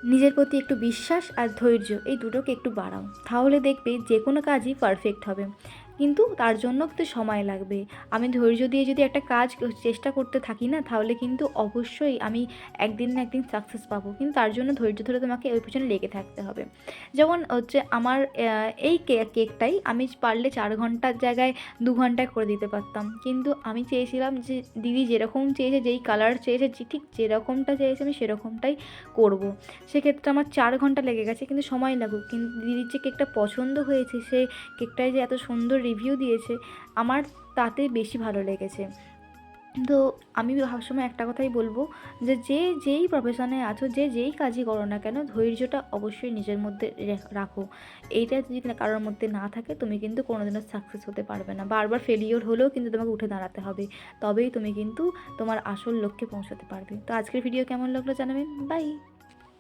নিজের প্রতি একটু বিশ্বাস আর ধৈর্য এই দুটোকে একটু বাড়াও, তাহলে দেখবে যে কোনো কাজই পারফেক্ট হবে। কিন্তু তার জন্য কিন্তু সময় লাগবে। আমি ধৈর্য দিয়ে যদি একটা কাজ চেষ্টা করতে থাকি না, তাহলে কিন্তু অবশ্যই আমি একদিন না একদিন সাকসেস পাবো। কিন্তু তার জন্য ধৈর্য ধরে তোমাকে ওই পিছনে লেগে থাকতে হবে। যেমন হচ্ছে আমার এই কেকটাই আমি পারলে 4 ঘন্টার জায়গায় 2 ঘন্টায় করে দিতে পারতাম। কিন্তু আমি চেয়েছিলাম যে দিদি যেরকম চেয়েছে, যেই কালার চেয়েছে, ঠিক যেরকমটা চেয়েছে আমি সেরকমটাই করব। সেক্ষেত্রে আমার 4 ঘন্টা লেগে গেছে, কিন্তু সময় লাগুক, কিন্তু দিদির যে কেকটা পছন্দ হয়েছে, সে কেকটায় যে এত সুন্দর রিভিউ দিয়েছে, আমার তাতে বেশি ভালো লেগেছে। তো আমি সবসময় একটা কথাই বলবো, যে যেই প্রফেশনে আছো, যেই কাজই করো না কেন, ধৈর্যটা অবশ্যই নিজের মধ্যে রাখো। এইটা যদি কারোর মধ্যে না থাকে, তুমি কিন্তু কোনোদিনও সাকসেস হতে পারবে না। বারবার ফেলিওর হলেও কিন্তু তোমাকে উঠে দাঁড়াতে হবে, তবেই তুমি কিন্তু তোমার আসল লক্ষ্যে পৌঁছাতে পারবে। তো আজকের ভিডিও কেমন লাগলো জানাবেন। বাই।